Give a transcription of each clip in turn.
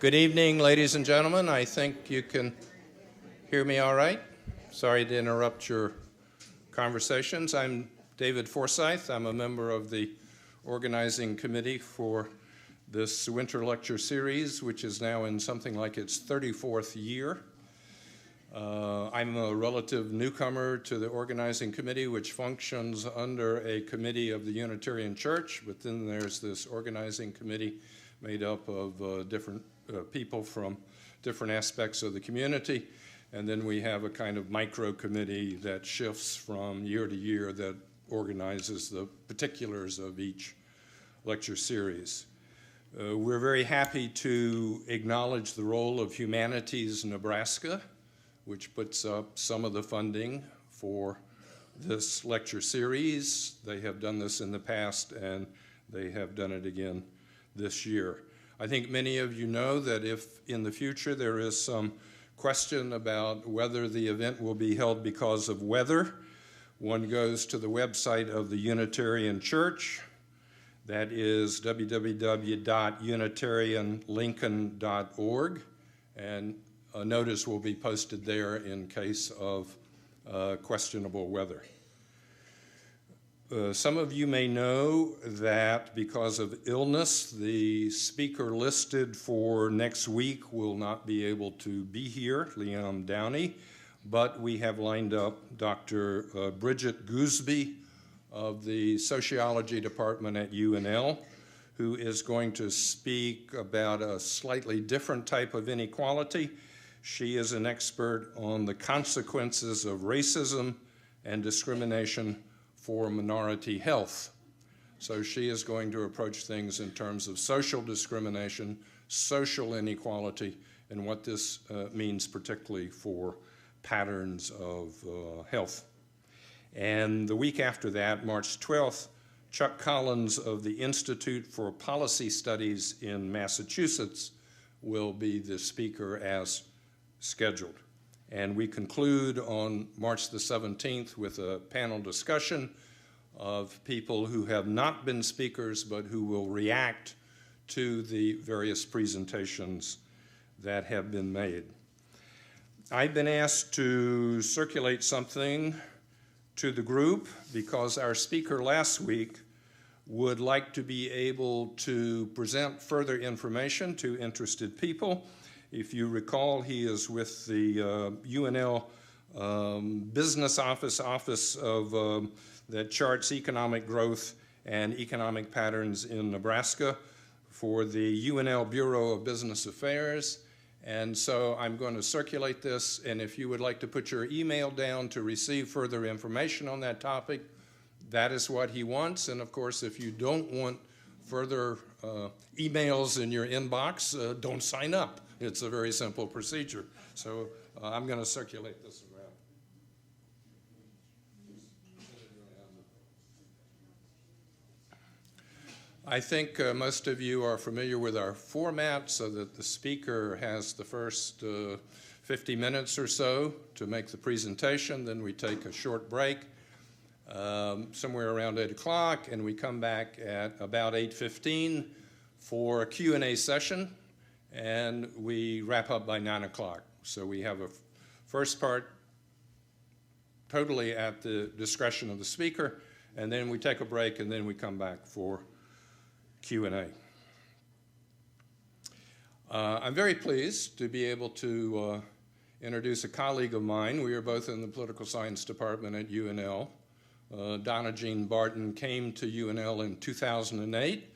Good evening, ladies and gentlemen. I think you can hear me all right. Sorry to interrupt your conversations. I'm David Forsyth. I'm a member of the organizing committee for this winter lecture series, which is now in something like its 34th year. I'm a relative newcomer to the organizing committee, which functions under a committee of the Unitarian Church. But then there's this organizing committee made up of different people from different aspects of the community. And then we have a kind of micro committee that shifts from year to year that organizes the particulars of each lecture series. We're very happy to acknowledge the role of Humanities Nebraska, which puts up some of the funding for this lecture series. They have done this in the past, and they have done it again this year. I think many of you know that if in the future there is some question about whether the event will be held because of weather, one goes to the website of the Unitarian Church. That is www.unitarianlincoln.org, and a notice will be posted there in case of questionable weather. Some of you may know that because of illness, the speaker listed for next week will not be able to be here, Liam Downey, but we have lined up Dr. Bridget Gooseby of the Sociology Department at UNL, who is going to speak about a slightly different type of inequality. She is an expert on the consequences of racism and discrimination for minority health. So she is going to approach things in terms of social discrimination, social inequality, and what this means particularly for patterns of health. And the week after that, March 12th, Chuck Collins of the Institute for Policy Studies in Massachusetts will be the speaker as scheduled. And we conclude on March the 17th with a panel discussion of people who have not been speakers but who will react to the various presentations that have been made. I've been asked to circulate something to the group because our speaker last week would like to be able to present further information to interested people. If you recall, he is with the UNL Business Office of that charts economic growth and economic patterns in Nebraska for the UNL Bureau of Business Affairs. And so I'm going to circulate this, and if you would like to put your email down to receive further information on that topic, that is what he wants. And of course, if you don't want further emails in your inbox, don't sign up. It's a very simple procedure. So I'm going to circulate this around. I think most of you are familiar with our format, so that the speaker has the first 50 minutes or so to make the presentation. Then we take a short break somewhere around 8 o'clock, and we come back at about 8:15 for a Q&A session, and we wrap up by 9 o'clock. So we have a first part totally at the discretion of the speaker, and then we take a break, and then we come back for Q&A. I'm very pleased to be able to introduce a colleague of mine. We are both in the political science department at UNL. Dona-Gene Barton came to UNL in 2008.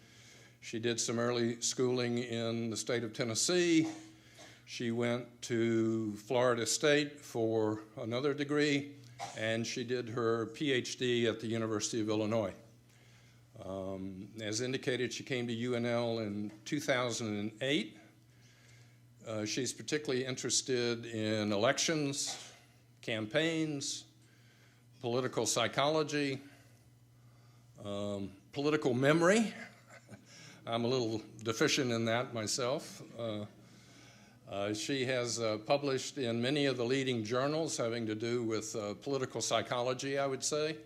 She did some early schooling in the state of Tennessee. She went to Florida State for another degree, and she did her PhD at the University of Illinois. As indicated, she came to UNL in 2008. She's particularly interested in elections, campaigns, political psychology, political memory. I'm a little deficient in that myself. She has published in many of the leading journals having to do with political psychology, I would say,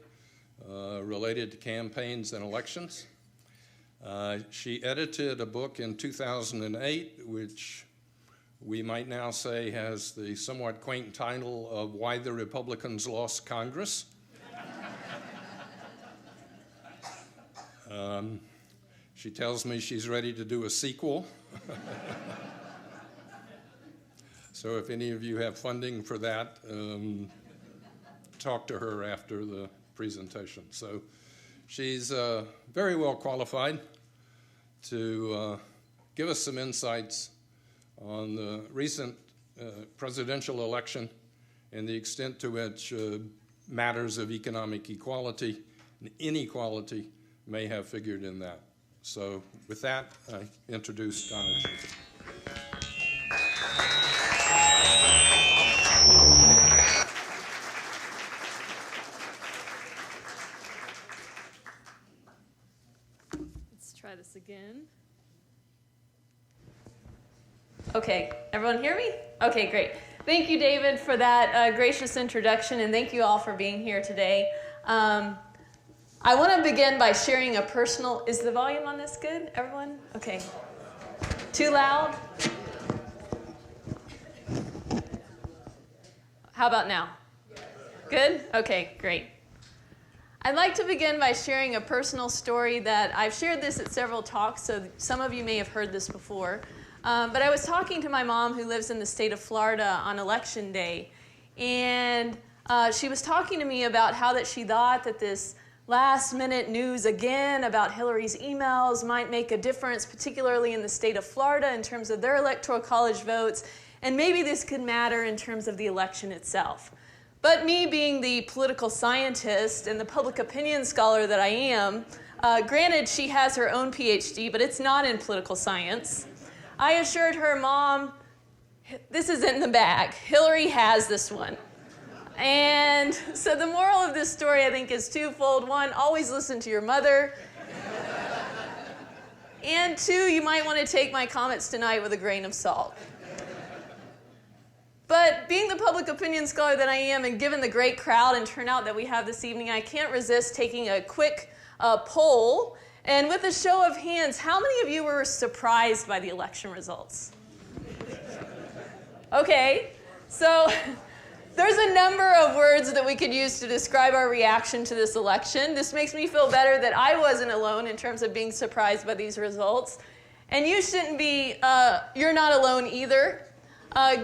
related to campaigns and elections. She edited a book in 2008 which we might now say has the somewhat quaint title of Why the Republicans Lost Congress. She tells me she's ready to do a sequel. So if any of you have funding for that, talk to her after the presentation. So she's very well qualified to give us some insights on the recent presidential election and the extent to which matters of economic equality and inequality may have figured in that. So with that, I introduce Dona-Gene. Let's try this again. Okay, everyone hear me? Okay, great. Thank you, David, for that gracious introduction, and thank you all for being here today. I want to begin by sharing a personal... Is the volume on this good, everyone? Okay. Too loud? How about now? Good? Okay, great. I'd like to begin by sharing a personal story that I've shared this at several talks, so some of you may have heard this before. But I was talking to my mom, who lives in the state of Florida, on Election Day, and she was talking to me about how that she thought that this last-minute news again about Hillary's emails might make a difference, particularly in the state of Florida in terms of their electoral college votes, and maybe this could matter in terms of the election itself. But me being the political scientist and the public opinion scholar that I am, granted she has her own PhD, but it's not in political science. I assured her, Mom, this is in the bag. Hillary has this one. And so the moral of this story, I think, is twofold. One, always listen to your mother. And two, you might want to take my comments tonight with a grain of salt. But being the public opinion scholar that I am, and given the great crowd and turnout that we have this evening, I can't resist taking a quick poll. And with a show of hands, how many of you were surprised by the election results? Okay, so there's a number of words that we could use to describe our reaction to this election. This makes me feel better that I wasn't alone in terms of being surprised by these results. And you shouldn't be, you're not alone either.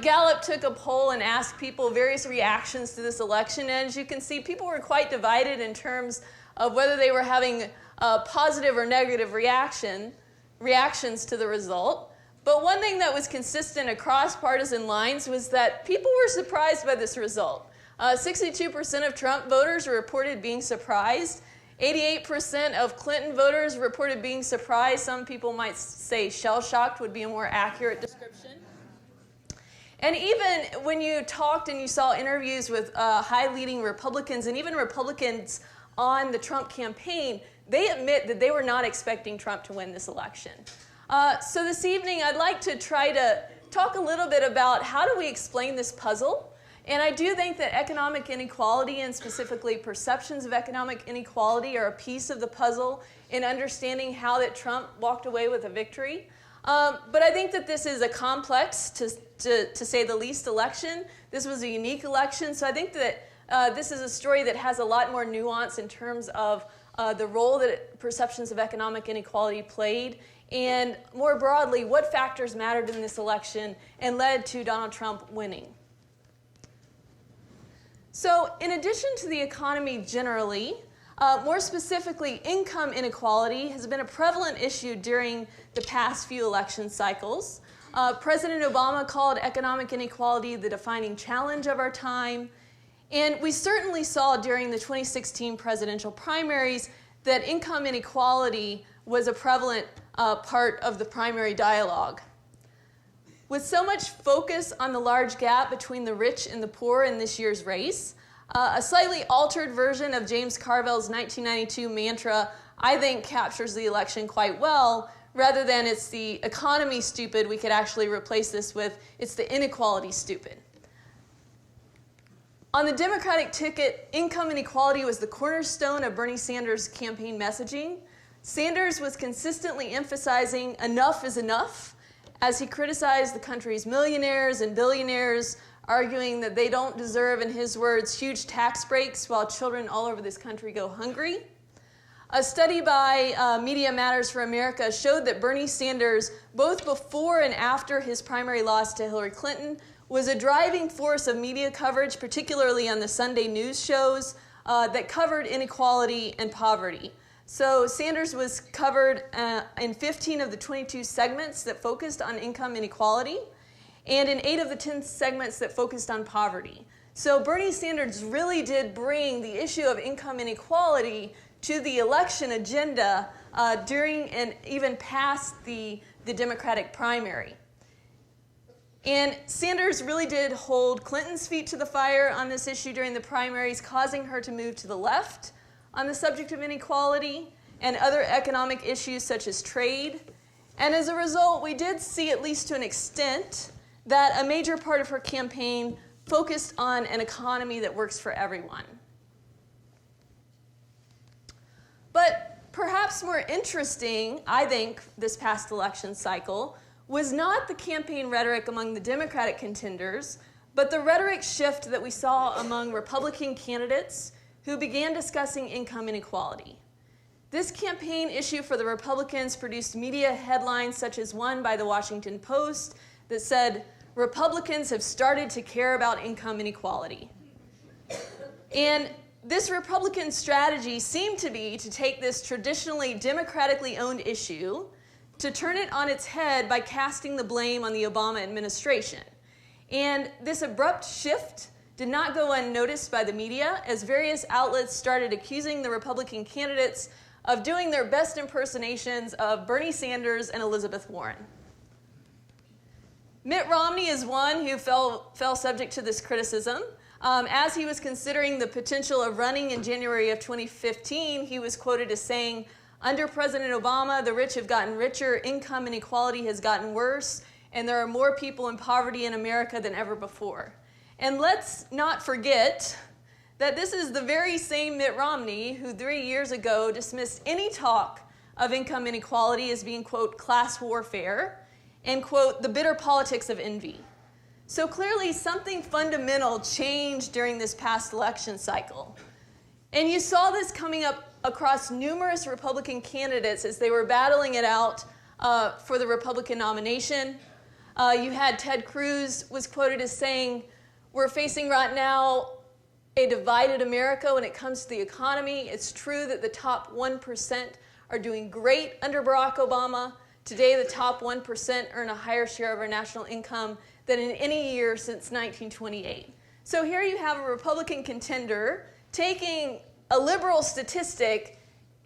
Gallup took a poll and asked people various reactions to this election. And as you can see, people were quite divided in terms of whether they were having positive or negative reactions to the result. But one thing that was consistent across partisan lines was that people were surprised by this result. 62% of Trump voters reported being surprised. 88% of Clinton voters reported being surprised. Some people might say shell-shocked would be a more accurate description. And even when you talked and you saw interviews with high-leading Republicans and even Republicans on the Trump campaign, they admit that they were not expecting Trump to win this election. So this evening, I'd like to try to talk a little bit about how do we explain this puzzle. And I do think that economic inequality, and specifically perceptions of economic inequality, are a piece of the puzzle in understanding how that Trump walked away with a victory. But I think that this is a complex, to say the least, election. This was a unique election. So I think that this is a story that has a lot more nuance in terms of the role that perceptions of economic inequality played, and more broadly, what factors mattered in this election and led to Donald Trump winning. So in addition to the economy generally, more specifically, income inequality has been a prevalent issue during the past few election cycles. President Obama called economic inequality the defining challenge of our time. And we certainly saw during the 2016 presidential primaries that income inequality was a prevalent part of the primary dialogue. With so much focus on the large gap between the rich and the poor in this year's race, a slightly altered version of James Carville's 1992 mantra, I think, captures the election quite well. Rather than it's the economy stupid, we could actually replace this with it's the inequality stupid. On the Democratic ticket, income inequality was the cornerstone of Bernie Sanders' campaign messaging. Sanders was consistently emphasizing enough is enough as he criticized the country's millionaires and billionaires, arguing that they don't deserve, in his words, huge tax breaks while children all over this country go hungry. A study by Media Matters for America showed that Bernie Sanders, both before and after his primary loss to Hillary Clinton, was a driving force of media coverage, particularly on the Sunday news shows that covered inequality and poverty. So Sanders was covered in 15 of the 22 segments that focused on income inequality, and in 8 of the 10 segments that focused on poverty. So Bernie Sanders really did bring the issue of income inequality to the election agenda during and even past the Democratic primary. And Sanders really did hold Clinton's feet to the fire on this issue during the primaries, causing her to move to the left on the subject of inequality and other economic issues such as trade. And as a result, we did see, at least to an extent, that a major part of her campaign focused on an economy that works for everyone. But perhaps more interesting, I think, this past election cycle was not the campaign rhetoric among the Democratic contenders, but the rhetoric shift that we saw among Republican candidates who began discussing income inequality. This campaign issue for the Republicans produced media headlines such as one by the Washington Post that said, "Republicans have started to care about income inequality." And this Republican strategy seemed to be to take this traditionally democratically owned issue to turn it on its head by casting the blame on the Obama administration. And this abrupt shift did not go unnoticed by the media, as various outlets started accusing the Republican candidates of doing their best impersonations of Bernie Sanders and Elizabeth Warren. Mitt Romney is one who fell subject to this criticism. As he was considering the potential of running in January of 2015, he was quoted as saying, "Under President Obama, the rich have gotten richer, income inequality has gotten worse, and there are more people in poverty in America than ever before." And let's not forget that this is the very same Mitt Romney who 3 years ago dismissed any talk of income inequality as being, quote, class warfare, and, quote, the bitter politics of envy. So clearly something fundamental changed during this past election cycle. And you saw this coming up across numerous Republican candidates as they were battling it out for the Republican nomination. You had Ted Cruz was quoted as saying, "We're facing right now a divided America when it comes to the economy. It's true that the top 1% are doing great under Barack Obama. Today, the top 1% earn a higher share of our national income than in any year since 1928. So here you have a Republican contender taking a liberal statistic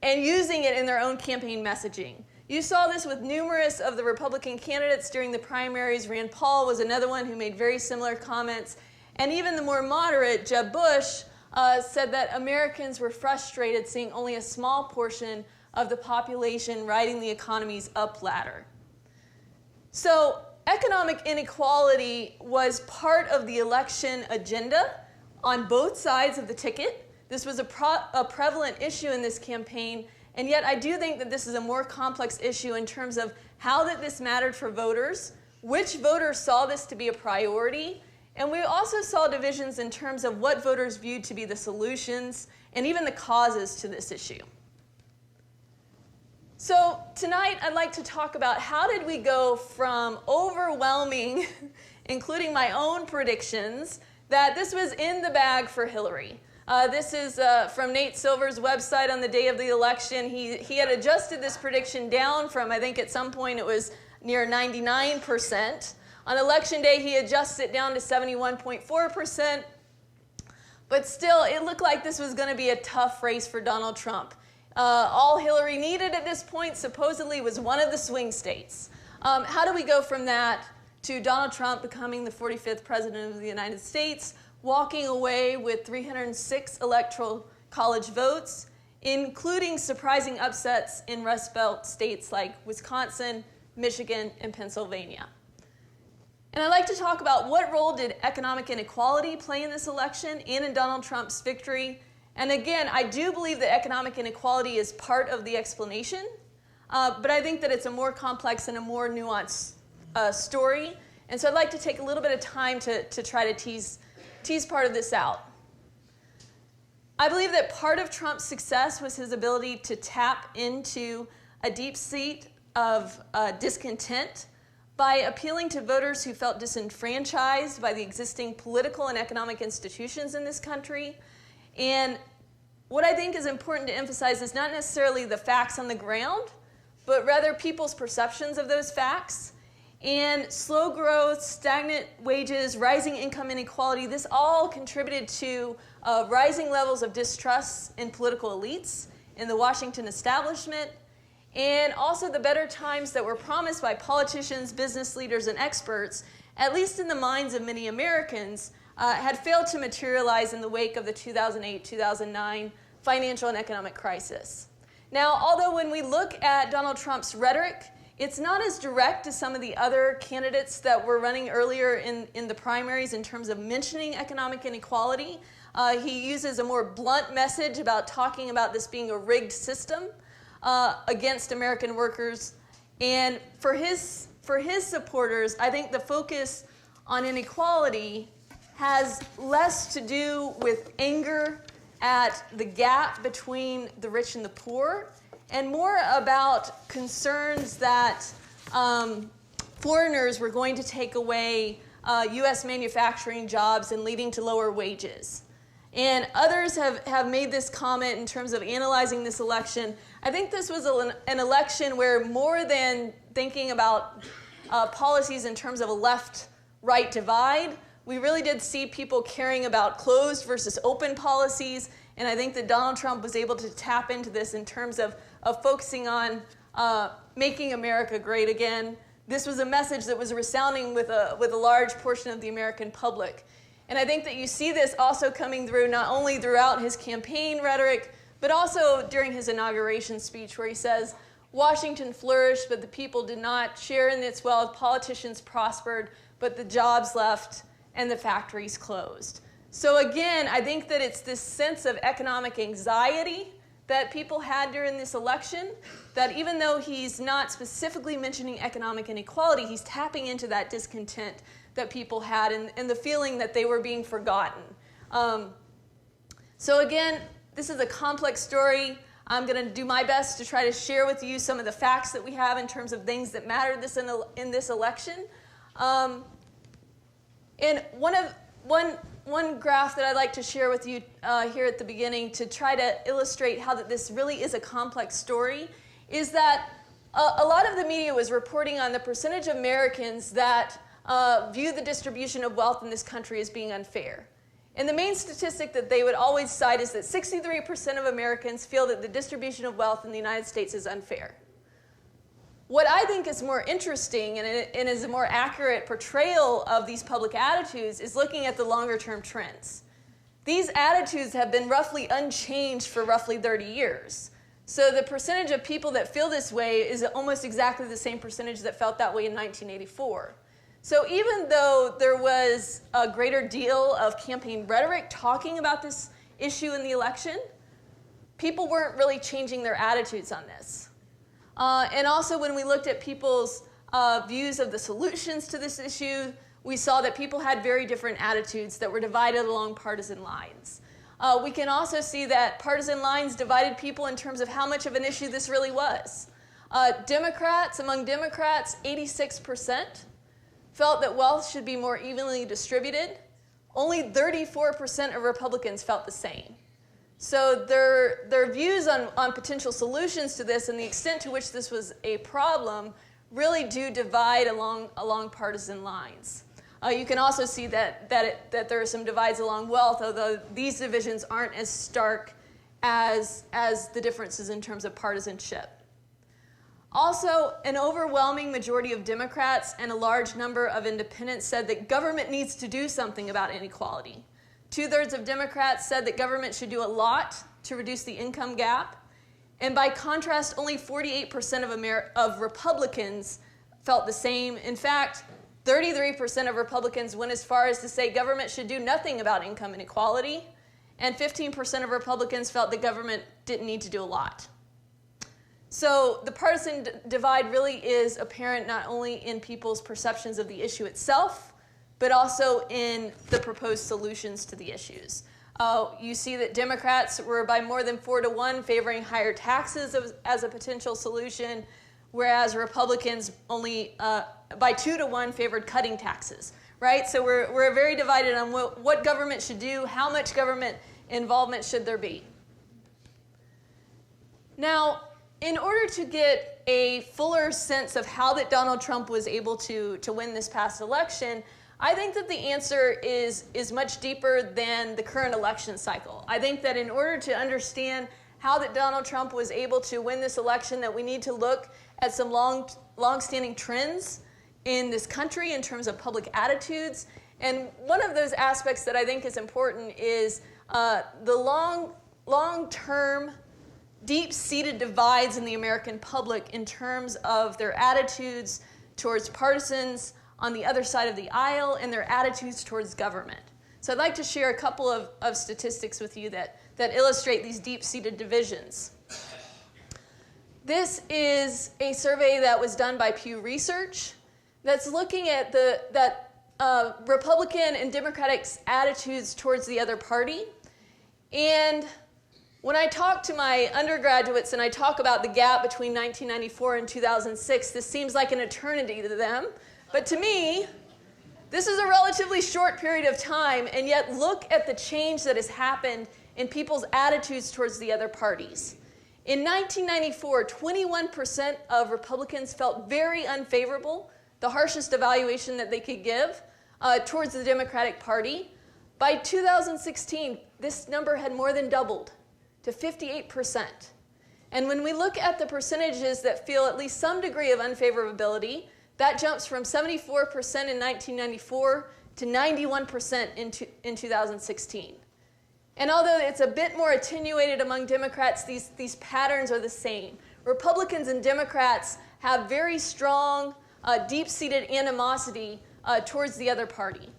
and using it in their own campaign messaging. You saw this with numerous of the Republican candidates during the primaries. Rand Paul was another one who made very similar comments. And even the more moderate, Jeb Bush, said that Americans were frustrated seeing only a small portion of the population riding the economy's up ladder. So economic inequality was part of the election agenda on both sides of the ticket. This was a prevalent issue in this campaign, and yet I do think that this is a more complex issue in terms of how that this mattered for voters, which voters saw this to be a priority, and we also saw divisions in terms of what voters viewed to be the solutions and even the causes to this issue. So tonight I'd like to talk about how did we go from overwhelming, including my own predictions, that this was in the bag for Hillary. This is from Nate Silver's website on the day of the election. He had adjusted this prediction down from, I think at some point it was near 99%. On election day, he adjusted it down to 71.4%. But still, it looked like this was going to be a tough race for Donald Trump. All Hillary needed at this point supposedly was one of the swing states. How do we go from that to Donald Trump becoming the 45th president of the United States, walking away with 306 electoral college votes, including surprising upsets in Rust Belt states like Wisconsin, Michigan, and Pennsylvania? And I'd like to talk about what role did economic inequality play in this election and in Donald Trump's victory. And again, I do believe that economic inequality is part of the explanation, but I think that it's a more complex and a more nuanced story. And so I'd like to take a little bit of time to try to tease part of this out. I believe that part of Trump's success was his ability to tap into a deep seat of discontent by appealing to voters who felt disenfranchised by the existing political and economic institutions in this country. And what I think is important to emphasize is not necessarily the facts on the ground, but rather people's perceptions of those facts. And slow growth, stagnant wages, rising income inequality, this all contributed to rising levels of distrust in political elites, in the Washington establishment, and also the better times that were promised by politicians, business leaders, and experts, at least in the minds of many Americans, had failed to materialize in the wake of the 2008-2009 financial and economic crisis. Now, although when we look at Donald Trump's rhetoric, it's not as direct as some of the other candidates that were running earlier in the primaries in terms of mentioning economic inequality. He uses a more blunt message about talking about this being a rigged system against American workers. And for his supporters, I think the focus on inequality has less to do with anger at the gap between the rich and the poor, and more about concerns that foreigners were going to take away U.S. manufacturing jobs and leading to lower wages. And others have made this comment in terms of analyzing this election. I think this was an election where, more than thinking about policies in terms of a left-right divide, we really did see people caring about closed versus open policies. And I think that Donald Trump was able to tap into this in terms of focusing on making America great again. This was a message that was resounding with a large portion of the American public. And I think that you see this also coming through not only throughout his campaign rhetoric, but also during his inauguration speech, where he says, "Washington flourished, but the people did not share in its wealth. Politicians prospered, but the jobs left and the factories closed." So again, I think that it's this sense of economic anxiety that people had during this election, that even though he's not specifically mentioning economic inequality, he's tapping into that discontent that people had and the feeling that they were being forgotten. So again, this is a complex story. I'm going to do my best to try to share with you some of the facts that we have in terms of things that mattered in this election. And one graph that I'd like to share with you here at the beginning to try to illustrate how that this really is a complex story is that a lot of the media was reporting on the percentage of Americans that view the distribution of wealth in this country as being unfair. And the main statistic that they would always cite is that 63% of Americans feel that the distribution of wealth in the United States is unfair. What I think is more interesting and is a more accurate portrayal of these public attitudes is looking at the longer-term trends. These attitudes have been roughly unchanged for roughly 30 years. So the percentage of people that feel this way is almost exactly the same percentage that felt that way in 1984. So even though there was a greater deal of campaign rhetoric talking about this issue in the election, people weren't really changing their attitudes on this. And also when we looked at people's views of the solutions to this issue, we saw that people had very different attitudes that were divided along partisan lines. We can also see that partisan lines divided people in terms of how much of an issue this really was. Among Democrats, 86% felt that wealth should be more evenly distributed. Only 34% of Republicans felt the same. So their views on potential solutions to this and the extent to which this was a problem really do divide along partisan lines. You can also see that there are some divides along wealth, although these divisions aren't as stark as the differences in terms of partisanship. Also, an overwhelming majority of Democrats and a large number of independents said that government needs to do something about inequality. 2/3 of Democrats said that government should do a lot to reduce the income gap. And by contrast, only 48% of Republicans felt the same. In fact, 33% of Republicans went as far as to say government should do nothing about income inequality. And 15% of Republicans felt that government didn't need to do a lot. So the partisan divide really is apparent not only in people's perceptions of the issue itself, but also in the proposed solutions to the issues. You see that Democrats were by more than 4-1 favoring higher taxes as a potential solution, whereas Republicans only by 2-1 favored cutting taxes, right? So we're very divided on what government should do, how much government involvement should there be. Now, in order to get a fuller sense of how that Donald Trump was able to win this past election, I think that the answer is much deeper than the current election cycle. I think that in order to understand how that Donald Trump was able to win this election, that we need to look at some long-standing trends in this country in terms of public attitudes. And one of those aspects that I think is important is the long-term, deep-seated divides in the American public in terms of their attitudes towards partisans on the other side of the aisle and their attitudes towards government. So I'd like to share a couple of statistics with you that illustrate these deep-seated divisions. This is a survey that was done by Pew Research that's looking at Republican and Democratic attitudes towards the other party. And when I talk to my undergraduates and I talk about the gap between 1994 and 2006, this seems like an eternity to them. But to me, this is a relatively short period of time, and yet look at the change that has happened in people's attitudes towards the other parties. In 1994, 21% of Republicans felt very unfavorable, the harshest evaluation that they could give, towards the Democratic Party. By 2016, this number had more than doubled to 58%. And when we look at the percentages that feel at least some degree of unfavorability, that jumps from 74% in 1994 to 91% in 2016. And although it's a bit more attenuated among Democrats, these patterns are the same. Republicans and Democrats have very strong, deep-seated animosity towards the other party.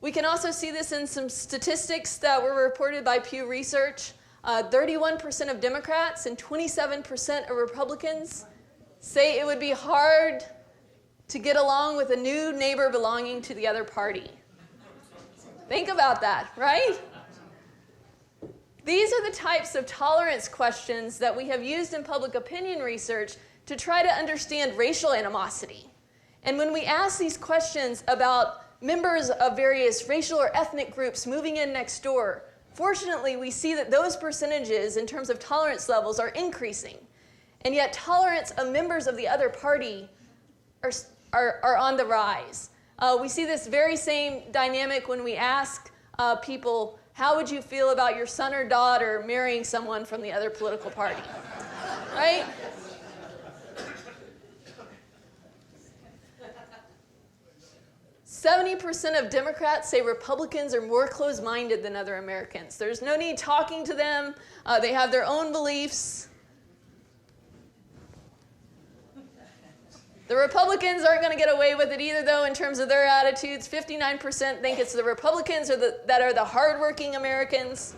We can also see this in some statistics that were reported by Pew Research. 31% of Democrats and 27% of Republicans say it would be hard to get along with a new neighbor belonging to the other party. Think about that, right? These are the types of tolerance questions that we have used in public opinion research to try to understand racial animosity. And when we ask these questions about members of various racial or ethnic groups moving in next door, fortunately, we see that those percentages in terms of tolerance levels are increasing. And yet tolerance of members of the other party are on the rise. We see this very same dynamic when we ask people, how would you feel about your son or daughter marrying someone from the other political party? Right? %70 of Democrats say Republicans are more closed-minded than other Americans. There's no need talking to them. They have their own beliefs. The Republicans aren't going to get away with it either, though, in terms of their attitudes. 59% think it's the Republicans that are the hardworking Americans.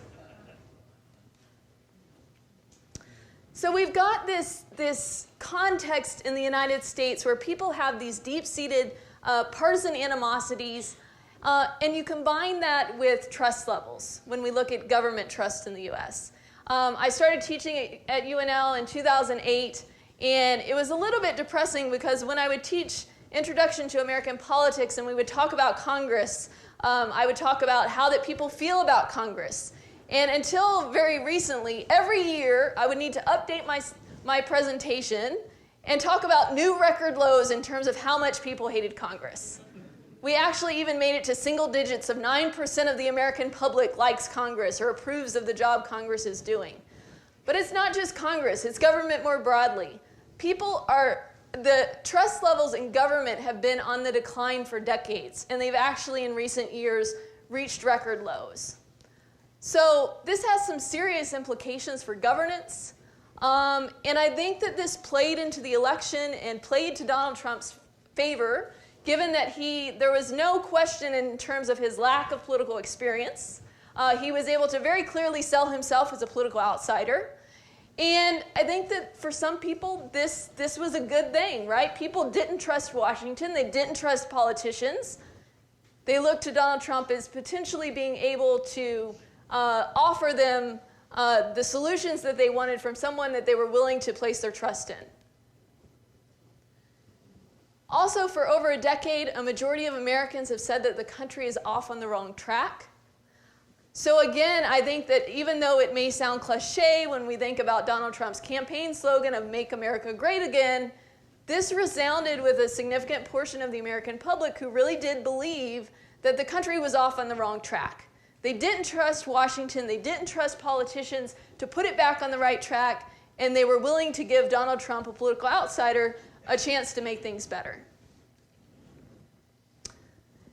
So we've got this context in the United States where people have these deep-seated partisan animosities, and you combine that with trust levels when we look at government trust in the U.S. I started teaching at UNL in 2008, and it was a little bit depressing because when I would teach Introduction to American Politics and we would talk about Congress, I would talk about how that people feel about Congress. And until very recently, every year I would need to update my presentation and talk about new record lows in terms of how much people hated Congress. We actually even made it to single digits of 9% of the American public likes Congress or approves of the job Congress is doing. But it's not just Congress, it's government more broadly. The trust levels in government have been on the decline for decades, and they've actually in recent years reached record lows. So this has some serious implications for governance. And I think that this played into the election and played to Donald Trump's favor, given that there was no question in terms of his lack of political experience. He was able to very clearly sell himself as a political outsider. And I think that for some people, this was a good thing, right? People didn't trust Washington. They didn't trust politicians. They looked to Donald Trump as potentially being able to offer them the solutions that they wanted from someone that they were willing to place their trust in. Also, for over a decade, a majority of Americans have said that the country is off on the wrong track. So again, I think that even though it may sound cliche when we think about Donald Trump's campaign slogan of "Make America Great Again," this resounded with a significant portion of the American public who really did believe that the country was off on the wrong track. They didn't trust Washington, they didn't trust politicians to put it back on the right track, and they were willing to give Donald Trump, a political outsider, a chance to make things better.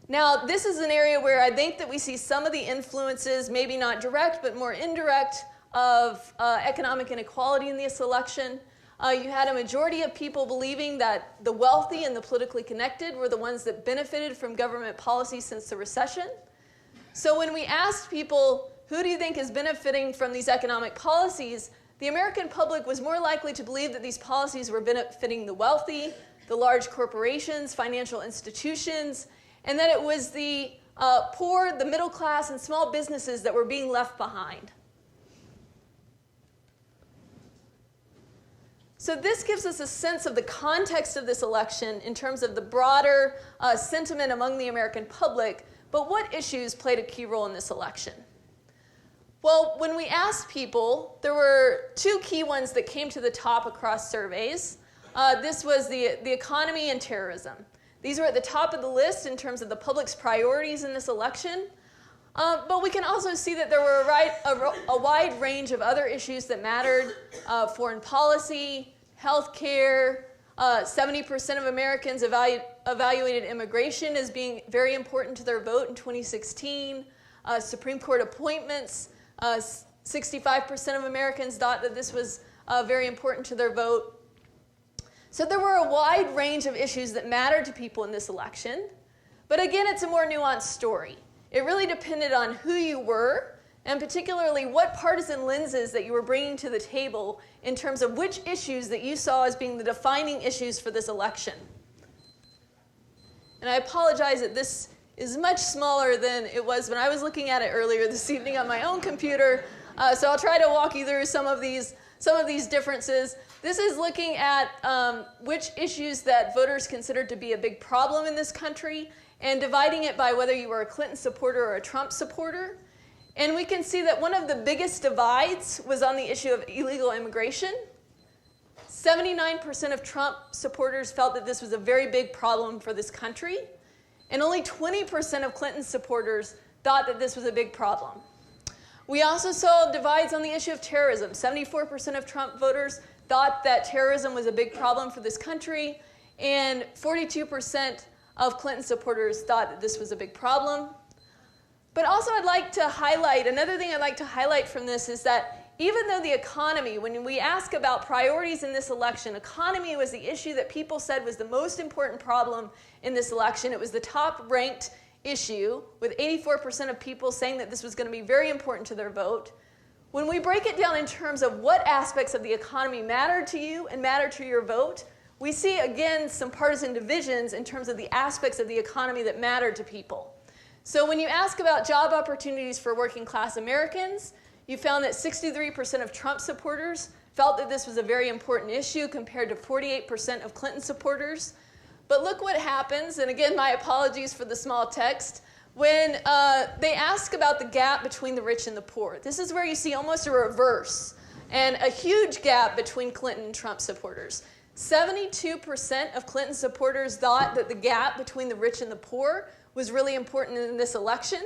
Now, this is an area where I think that we see some of the influences, maybe not direct, but more indirect, of economic inequality in this election. You had a majority of people believing that the wealthy and the politically connected were the ones that benefited from government policy since the recession. So when we asked people, who do you think is benefiting from these economic policies, the American public was more likely to believe that these policies were benefiting the wealthy, the large corporations, financial institutions, and that it was the poor, the middle class, and small businesses that were being left behind. So this gives us a sense of the context of this election in terms of the broader sentiment among the American public, but what issues played a key role in this election? Well, when we asked people, there were two key ones that came to the top across surveys. This was the economy and terrorism. These were at the top of the list in terms of the public's priorities in this election. But we can also see that there were a wide range of other issues that mattered. Foreign policy, healthcare, 70% of Americans evaluated immigration as being very important to their vote in 2016. Supreme Court appointments, 65% of Americans thought that this was very important to their vote. So there were a wide range of issues that mattered to people in this election. But again, it's a more nuanced story. It really depended on who you were, and particularly what partisan lenses that you were bringing to the table in terms of which issues that you saw as being the defining issues for this election. And I apologize that this is much smaller than it was when I was looking at it earlier this evening on my own computer. So I'll try to walk you through some of these differences. This is looking at which issues that voters considered to be a big problem in this country and dividing it by whether you were a Clinton supporter or a Trump supporter. And we can see that one of the biggest divides was on the issue of illegal immigration. 79% of Trump supporters felt that this was a very big problem for this country, and only 20% of Clinton supporters thought that this was a big problem. We also saw divides on the issue of terrorism. 74% of Trump voters thought that terrorism was a big problem for this country, and 42% of Clinton supporters thought that this was a big problem. But also another thing I'd like to highlight from this is that even though the economy, when we ask about priorities in this election, economy was the issue that people said was the most important problem in this election. It was the top ranked issue, with 84% of people saying that this was going to be very important to their vote. When we break it down in terms of what aspects of the economy matter to you and matter to your vote, we see again some partisan divisions in terms of the aspects of the economy that matter to people. So when you ask about job opportunities for working class Americans, you found that 63% of Trump supporters felt that this was a very important issue compared to 48% of Clinton supporters. But look what happens, and again, my apologies for the small text, when they ask about the gap between the rich and the poor. This is where you see almost a reverse and a huge gap between Clinton and Trump supporters. 72% of Clinton supporters thought that the gap between the rich and the poor was really important in this election.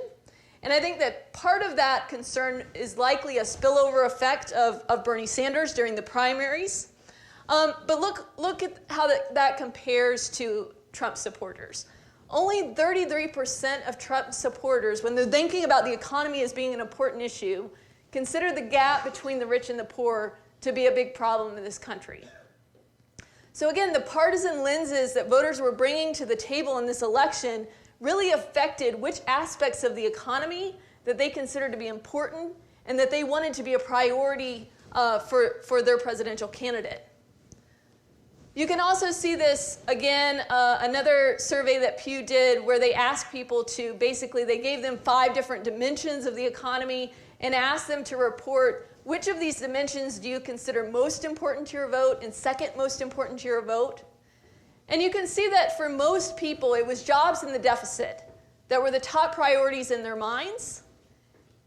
And I think that part of that concern is likely a spillover effect of Bernie Sanders during the primaries. But look at how that compares to Trump supporters. Only 33% of Trump supporters, when they're thinking about the economy as being an important issue, consider the gap between the rich and the poor to be a big problem in this country. So again, the partisan lenses that voters were bringing to the table in this election really affected which aspects of the economy that they considered to be important and that they wanted to be a priority for their presidential candidate. You can also see this, again, another survey that Pew did where they asked people to, basically, they gave them 5 different dimensions of the economy and asked them to report which of these dimensions do you consider most important to your vote and second most important to your vote. And you can see that for most people, it was jobs in the deficit that were the top priorities in their minds.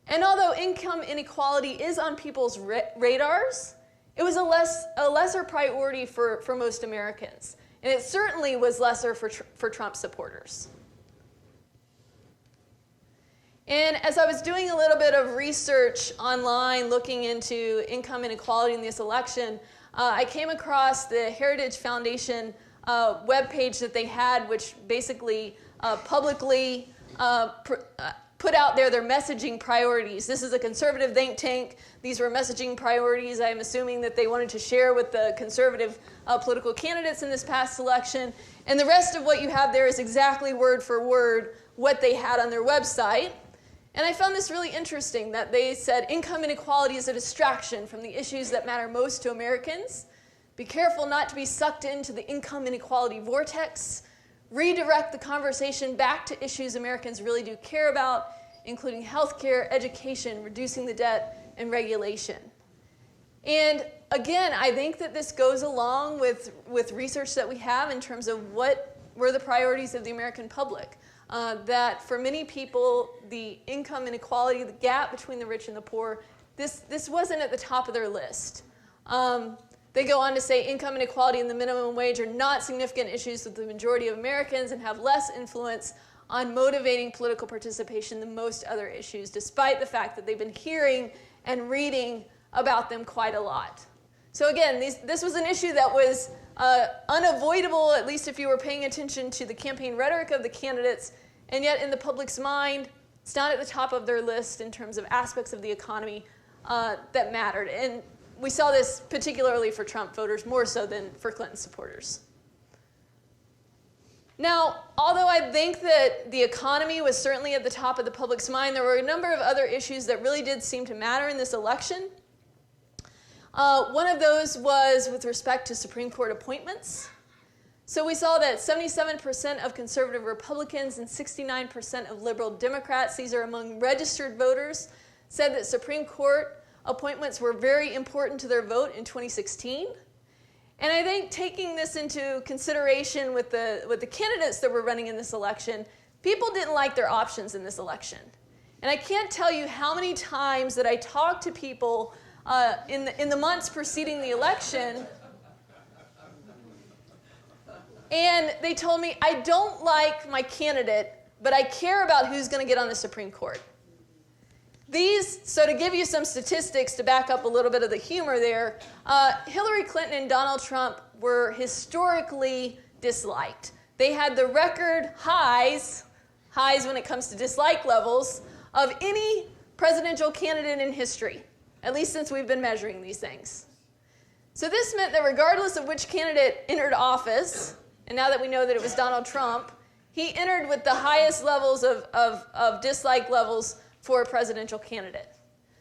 And although income inequality is on people's radars, it was a lesser priority for most Americans. And it certainly was lesser for Trump supporters. And as I was doing a little bit of research online looking into income inequality in this election, I came across the Heritage Foundation webpage that they had, which basically publicly put out there their messaging priorities. This is a conservative think tank. These were messaging priorities I'm assuming that they wanted to share with the conservative political candidates in this past election. And the rest of what you have there is exactly word for word what they had on their website. And I found this really interesting that they said income inequality is a distraction from the issues that matter most to Americans. Be careful not to be sucked into the income inequality vortex. Redirect the conversation back to issues Americans really do care about, including healthcare, education, reducing the debt, and regulation. And again, I think that this goes along with research that we have in terms of what were the priorities of the American public. That for many people, the income inequality, the gap between the rich and the poor, this wasn't at the top of their list. They go on to say income inequality and the minimum wage are not significant issues with the majority of Americans and have less influence on motivating political participation than most other issues, despite the fact that they've been hearing and reading about them quite a lot. So again, this was an issue that was unavoidable, at least if you were paying attention to the campaign rhetoric of the candidates, and yet in the public's mind, it's not at the top of their list in terms of aspects of the economy that mattered. And we saw this particularly for Trump voters, more so than for Clinton supporters. Now, although I think that the economy was certainly at the top of the public's mind, there were a number of other issues that really did seem to matter in this election. One of those was with respect to Supreme Court appointments. So we saw that 77% of conservative Republicans and 69% of liberal Democrats, these are among registered voters, said that Supreme Court appointments were very important to their vote in 2016. And I think taking this into consideration with the candidates that were running in this election, people didn't like their options in this election. And I can't tell you how many times that I talked to people in the months preceding the election, and they told me, I don't like my candidate, but I care about who's going to get on the Supreme Court. So to give you some statistics to back up a little bit of the humor there, Hillary Clinton and Donald Trump were historically disliked. They had the record highs when it comes to dislike levels, of any presidential candidate in history, at least since we've been measuring these things. So this meant that regardless of which candidate entered office, and now that we know that it was Donald Trump, he entered with the highest levels of dislike levels for a presidential candidate.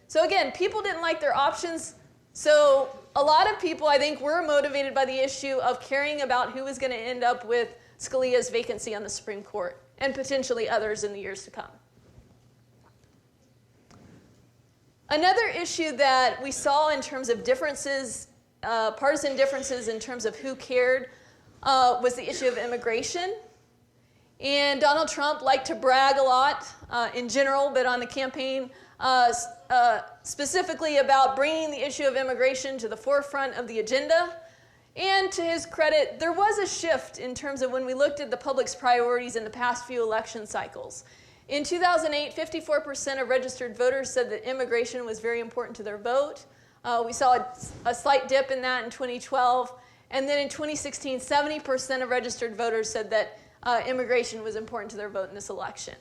So again, people didn't like their options, so a lot of people, I think, were motivated by the issue of caring about who was going to end up with Scalia's vacancy on the Supreme Court, and potentially others in the years to come. Another issue that we saw in terms of differences, partisan differences in terms of who cared, was the issue of immigration. And Donald Trump liked to brag a lot in general, but on the campaign, specifically about bringing the issue of immigration to the forefront of the agenda. And to his credit, there was a shift in terms of when we looked at the public's priorities in the past few election cycles. In 2008, 54% of registered voters said that immigration was very important to their vote. We saw a slight dip in that in 2012. And then in 2016, 70% of registered voters said that immigration was important to their vote in this election.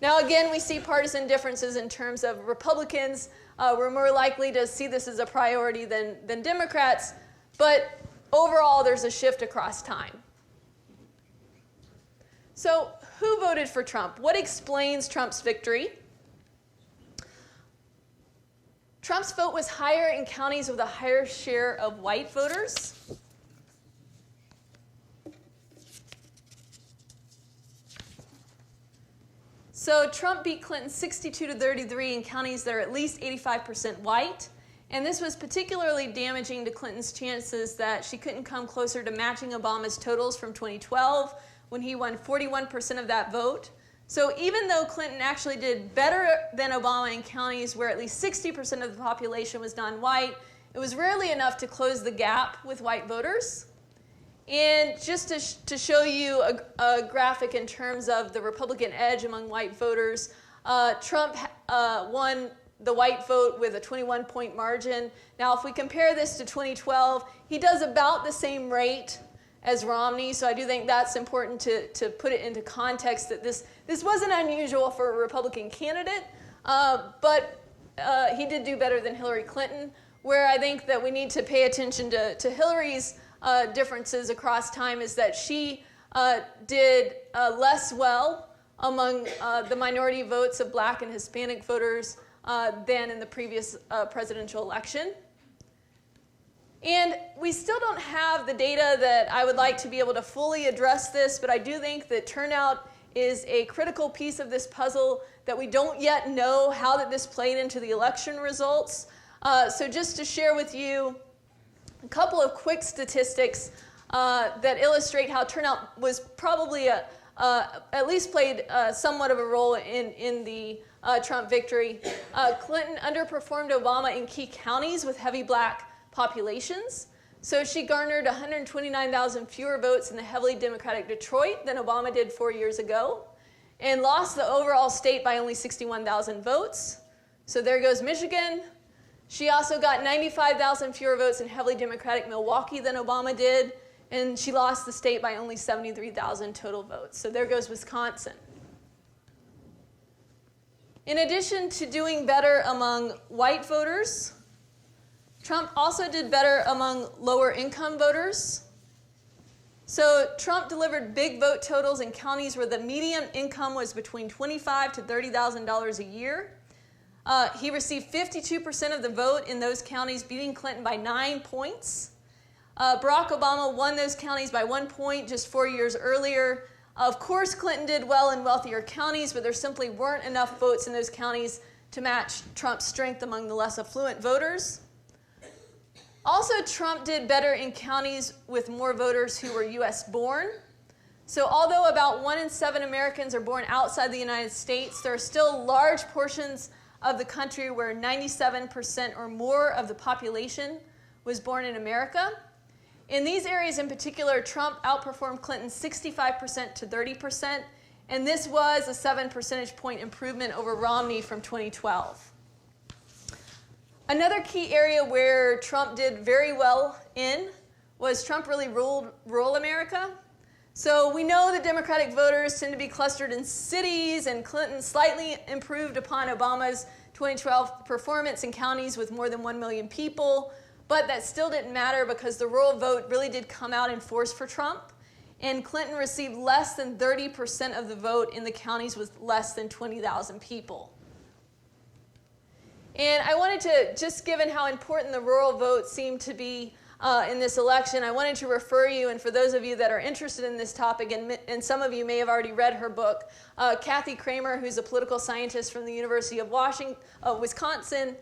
Now again, we see partisan differences in terms of Republicans were more likely to see this as a priority than Democrats, but overall there's a shift across time. So who voted for Trump? What explains Trump's victory? Trump's vote was higher in counties with a higher share of white voters. So Trump beat Clinton 62-33 in counties that are at least 85% white. And this was particularly damaging to Clinton's chances that she couldn't come closer to matching Obama's totals from 2012 when he won 41% of that vote. So even though Clinton actually did better than Obama in counties where at least 60% of the population was non-white, it was rarely enough to close the gap with white voters. And just to show you a graphic in terms of the Republican edge among white voters, Trump won the white vote with a 21-point margin. Now, if we compare this to 2012, he does about the same rate as Romney, so I do think that's important to put it into context that this wasn't unusual for a Republican candidate, but he did do better than Hillary Clinton, where I think that we need to pay attention to Hillary's differences across time is that she did less well among the minority votes of Black and Hispanic voters than in the previous presidential election. And we still don't have the data that I would like to be able to fully address this, but I do think that turnout is a critical piece of this puzzle that we don't yet know how that this played into the election results. So just to share with you a couple of quick statistics that illustrate how turnout was probably at least played somewhat of a role in the Trump victory. Clinton underperformed Obama in key counties with heavy Black populations. So she garnered 129,000 fewer votes in the heavily Democratic Detroit than Obama did 4 years ago, and lost the overall state by only 61,000 votes. So there goes Michigan. She also got 95,000 fewer votes in heavily Democratic Milwaukee than Obama did, and she lost the state by only 73,000 total votes. So there goes Wisconsin. In addition to doing better among white voters, Trump also did better among lower income voters. So Trump delivered big vote totals in counties where the median income was between $25,000 to $30,000 a year. He received 52% of the vote in those counties, beating Clinton by 9 points. Barack Obama won those counties by 1 point just 4 years earlier. Of course, Clinton did well in wealthier counties, but there simply weren't enough votes in those counties to match Trump's strength among the less affluent voters. Also, Trump did better in counties with more voters who were U.S. born. So although about 1 in 7 Americans are born outside the United States, there are still large portions of the country where 97% or more of the population was born in America. In these areas in particular, Trump outperformed Clinton 65% to 30%, and this was a 7 percentage point improvement over Romney from 2012. Another key area where Trump did very well in was Trump really ruled rural America. So we know that Democratic voters tend to be clustered in cities, and Clinton slightly improved upon Obama's 2012 performance in counties with more than 1 million people, but that still didn't matter because the rural vote really did come out in force for Trump, and Clinton received less than 30% of the vote in the counties with less than 20,000 people. And I wanted to, just given how important the rural vote seemed to be in this election, I wanted to refer you, and for those of you that are interested in this topic, and some of you may have already read her book, Kathy Kramer, who's a political scientist from the University of Wisconsin,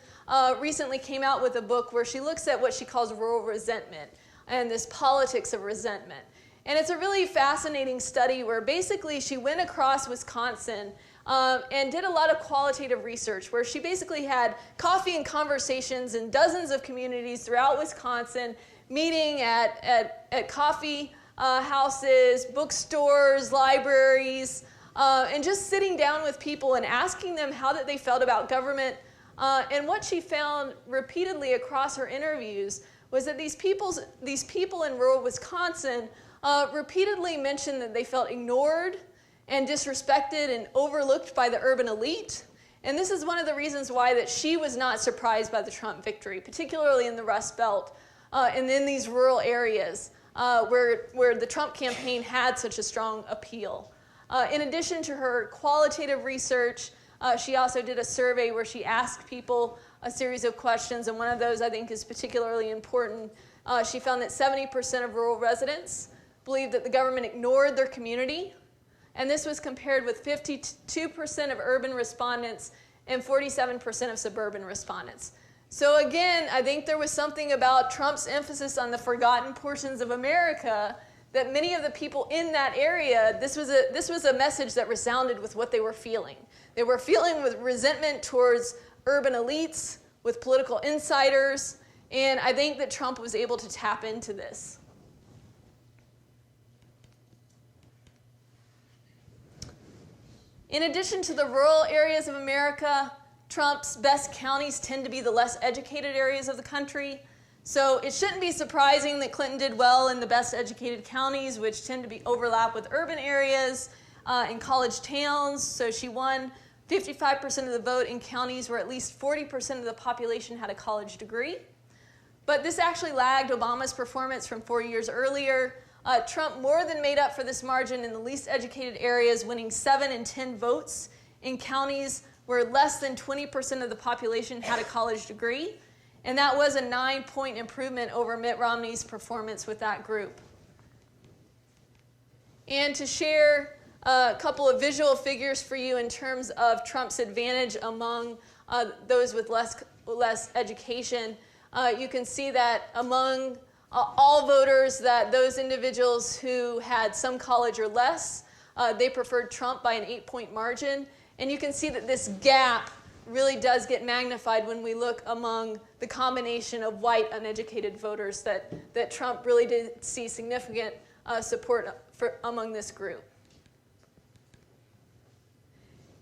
recently came out with a book where she looks at what she calls rural resentment and this politics of resentment. And it's a really fascinating study where basically she went across Wisconsin and did a lot of qualitative research where she basically had coffee and conversations in dozens of communities throughout Wisconsin, meeting at coffee houses, bookstores, libraries, and just sitting down with people and asking them how that they felt about government. And what she found repeatedly across her interviews was that these people in rural Wisconsin repeatedly mentioned that they felt ignored and disrespected and overlooked by the urban elite. And this is one of the reasons why that she was not surprised by the Trump victory, particularly in the Rust Belt and in these rural areas where the Trump campaign had such a strong appeal. In addition to her qualitative research, she also did a survey where she asked people a series of questions, and one of those I think is particularly important. She found that 70% of rural residents believed that the government ignored their community, and this was compared with 52% of urban respondents and 47% of suburban respondents. So again, I think there was something about Trump's emphasis on the forgotten portions of America that many of the people in that area, this was a message that resounded with what they were feeling. They were feeling with resentment towards urban elites, with political insiders, and I think that Trump was able to tap into this. In addition to the rural areas of America, Trump's best counties tend to be the less educated areas of the country. So it shouldn't be surprising that Clinton did well in the best educated counties, which tend to be overlap with urban areas and college towns. So she won 55% of the vote in counties where at least 40% of the population had a college degree. But this actually lagged Obama's performance from 4 years earlier. Trump more than made up for this margin in the least educated areas, winning 7 in 10 votes in counties where less than 20% of the population had a college degree. And that was a 9-point improvement over Mitt Romney's performance with that group. And to share a couple of visual figures for you in terms of Trump's advantage among those with less education, you can see that among all voters, that those individuals who had some college or less, they preferred Trump by an 8-point margin. And you can see that this gap really does get magnified when we look among the combination of white uneducated voters, that Trump really did see significant support among this group.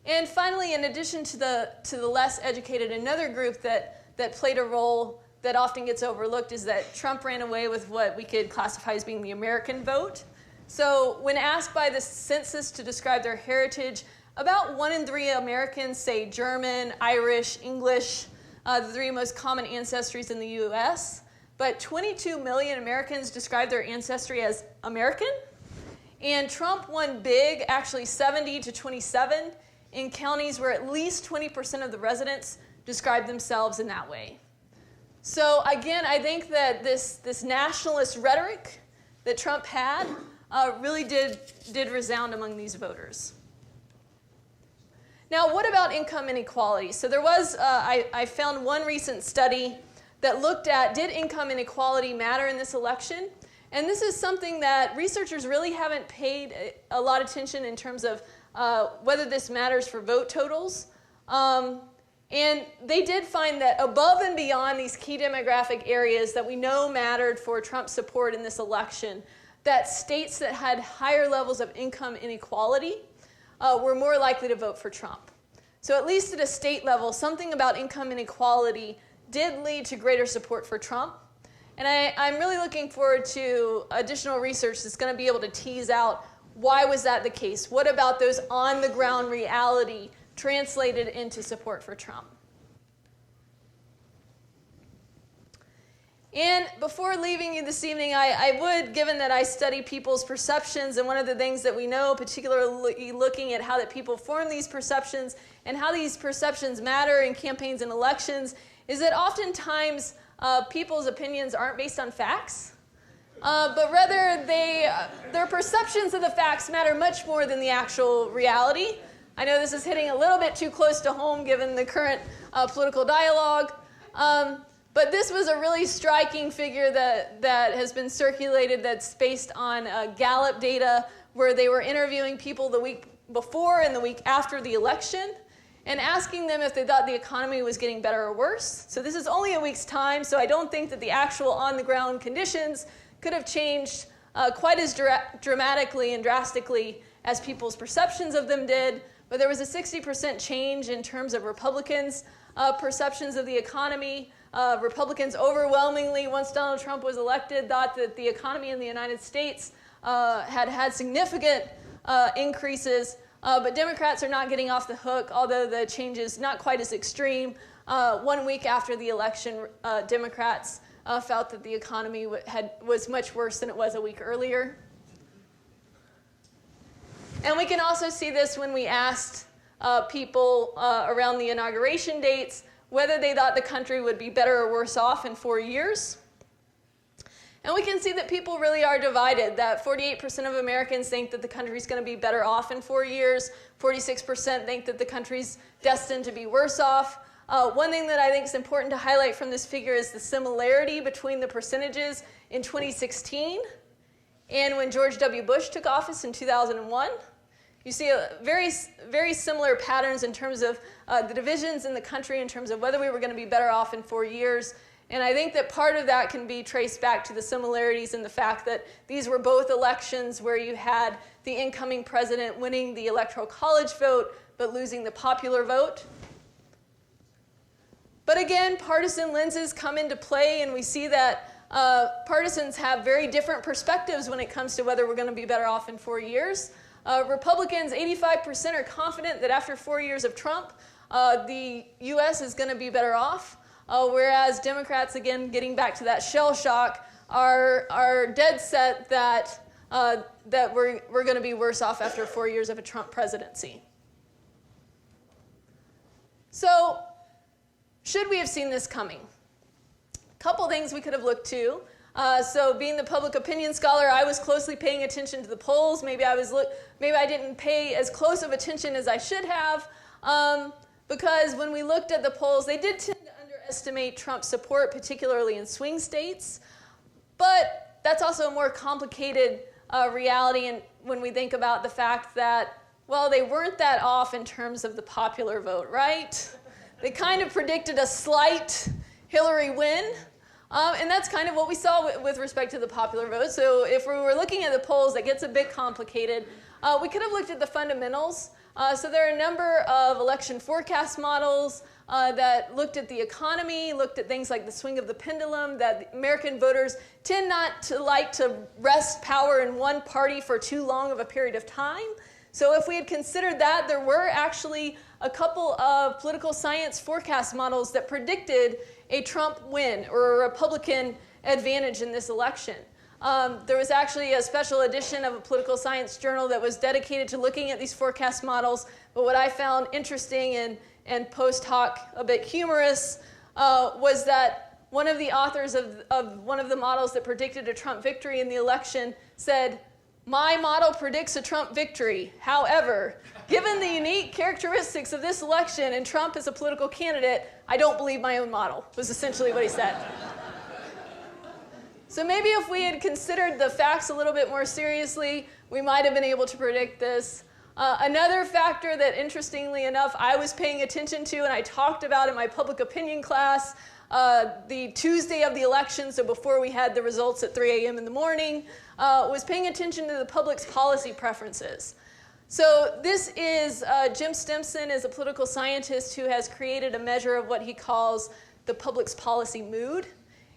And finally, in addition to the less educated, another group that played a role that often gets overlooked is that Trump ran away with what we could classify as being the American vote. So when asked by the census to describe their heritage, about 1 in 3 Americans say German, Irish, English, the 3 most common ancestries in the U.S. But 22 million Americans describe their ancestry as American. And Trump won big, actually 70-27, in counties where at least 20% of the residents describe themselves in that way. So again, I think that this nationalist rhetoric that Trump had really did resound among these voters. Now, what about income inequality? So there was, I found one recent study that looked at, did income inequality matter in this election? And this is something that researchers really haven't paid a lot of attention in terms of whether this matters for vote totals. And they did find that above and beyond these key demographic areas that we know mattered for Trump's support in this election, that states that had higher levels of income inequality were more likely to vote for Trump. So at least at a state level, something about income inequality did lead to greater support for Trump. And I'm really looking forward to additional research that's going to be able to tease out why was that the case? What about those on-the-ground reality translated into support for Trump? And before leaving you this evening, I would, given that I study people's perceptions, and one of the things that we know, particularly looking at how that people form these perceptions and how these perceptions matter in campaigns and elections, is that oftentimes people's opinions aren't based on facts, but rather their perceptions of the facts matter much more than the actual reality. I know this is hitting a little bit too close to home given the current political dialogue. But this was a really striking figure that has been circulated that's based on Gallup data, where they were interviewing people the week before and the week after the election and asking them if they thought the economy was getting better or worse. So this is only a week's time, so I don't think that the actual on-the-ground conditions could have changed quite as dramatically and drastically as people's perceptions of them did. But there was a 60% change in terms of Republicans' perceptions of the economy. Republicans overwhelmingly, once Donald Trump was elected, thought that the economy in the United States had significant increases, but Democrats are not getting off the hook, although the change is not quite as extreme. 1 week after the election, Democrats felt that the economy was much worse than it was a week earlier. And we can also see this when we asked people around the inauguration dates whether they thought the country would be better or worse off in 4 years. And we can see that people really are divided, that 48% of Americans think that the country's going to be better off in 4 years, 46% think that the country's destined to be worse off. One thing that I think is important to highlight from this figure is the similarity between the percentages in 2016 and when George W. Bush took office in 2001. You see very, very similar patterns in terms of the divisions in the country in terms of whether we were going to be better off in 4 years. And I think that part of that can be traced back to the similarities in the fact that these were both elections where you had the incoming president winning the Electoral College vote but losing the popular vote. But again, partisan lenses come into play, and we see that partisans have very different perspectives when it comes to whether we're going to be better off in 4 years. Republicans, 85% are confident that after 4 years of Trump, the U.S. is going to be better off. Whereas Democrats, again, getting back to that shell shock, are dead set that we're going to be worse off after 4 years of a Trump presidency. So, should we have seen this coming? A couple things we could have looked to. So, being the public opinion scholar, I was closely paying attention to the polls. Maybe I didn't pay as close of attention as I should have, because when we looked at the polls, they did tend to underestimate Trump's support, particularly in swing states. But that's also a more complicated reality when we think about the fact that, well, they weren't that off in terms of the popular vote, right? They kind of predicted a slight Hillary win. And that's kind of what we saw with respect to the popular vote. So if we were looking at the polls, that gets a bit complicated. We could have looked at the fundamentals. So there are a number of election forecast models that looked at the economy, looked at things like the swing of the pendulum, that American voters tend not to like to rest power in one party for too long of a period of time. So if we had considered that, there were actually a couple of political science forecast models that predicted a Trump win or a Republican advantage in this election. There was actually a special edition of a political science journal that was dedicated to looking at these forecast models. But what I found interesting and post hoc a bit humorous was that one of the authors of one of the models that predicted a Trump victory in the election said, "My model predicts a Trump victory. However, given the unique characteristics of this election and Trump as a political candidate, I don't believe my own model," was essentially what he said. So maybe if we had considered the facts a little bit more seriously, we might have been able to predict this. Another factor that, interestingly enough, I was paying attention to and I talked about in my public opinion class the Tuesday of the election, so before we had the results at 3 a.m. in the morning, was paying attention to the public's policy preferences. So this is Jim Stimson is a political scientist who has created a measure of what he calls the public's policy mood.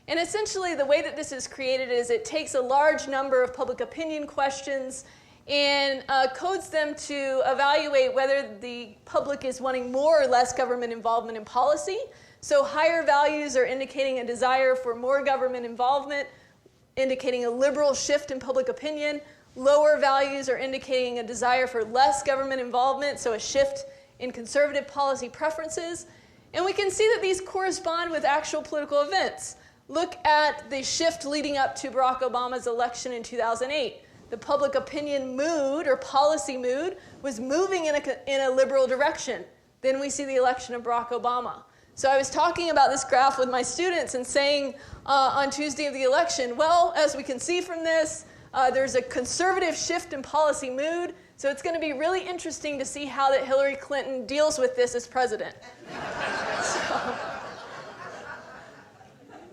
And essentially the way that this is created is it takes a large number of public opinion questions and codes them to evaluate whether the public is wanting more or less government involvement in policy. So higher values are indicating a desire for more government involvement, indicating a liberal shift in public opinion. Lower values are indicating a desire for less government involvement, so a shift in conservative policy preferences. And we can see that these correspond with actual political events. Look at the shift leading up to Barack Obama's election in 2008. The public opinion mood or policy mood was moving in a liberal direction. Then we see the election of Barack Obama. So I was talking about this graph with my students and saying on Tuesday of the election, well, as we can see from this, there's a conservative shift in policy mood. So it's going to be really interesting to see how that Hillary Clinton deals with this as president.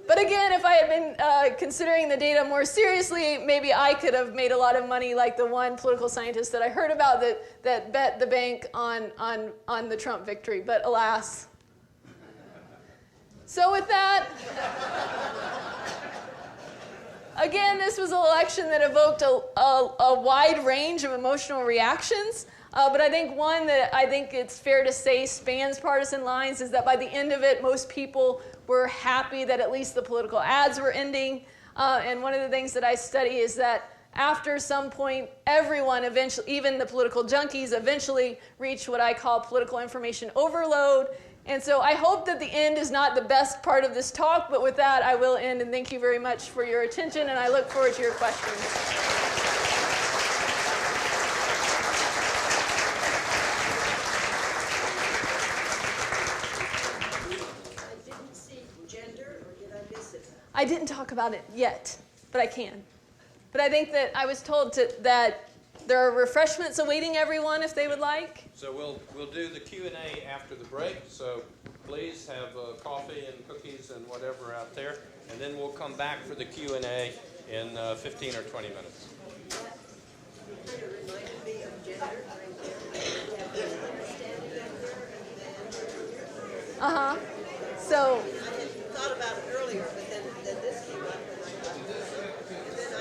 But again, if I had been considering the data more seriously, maybe I could have made a lot of money like the one political scientist that I heard about that bet the bank on the Trump victory. But alas. So with that, again, this was an election that evoked a wide range of emotional reactions. But I think one that I think it's fair to say spans partisan lines is that by the end of it, most people were happy that at least the political ads were ending. And one of the things that I study is that after some point, everyone eventually, even the political junkies, eventually reached what I call political information overload. And so I hope that the end is not the best part of this talk, but with that, I will end, and thank you very much for your attention, and I look forward to your questions. I didn't see gender, or did I miss it? I didn't talk about it yet, but I can. But I think that I was told that there are refreshments awaiting everyone if they would like. So we'll do the Q&A after the break, so please have coffee and cookies and whatever out there, and then we'll come back for the Q&A in 15 or 20 minutes. That kind of reminded me of gender right there. We have this understanding up there, and then Uh-huh. So, I had thought about it earlier, but then this came up, and I thought, and then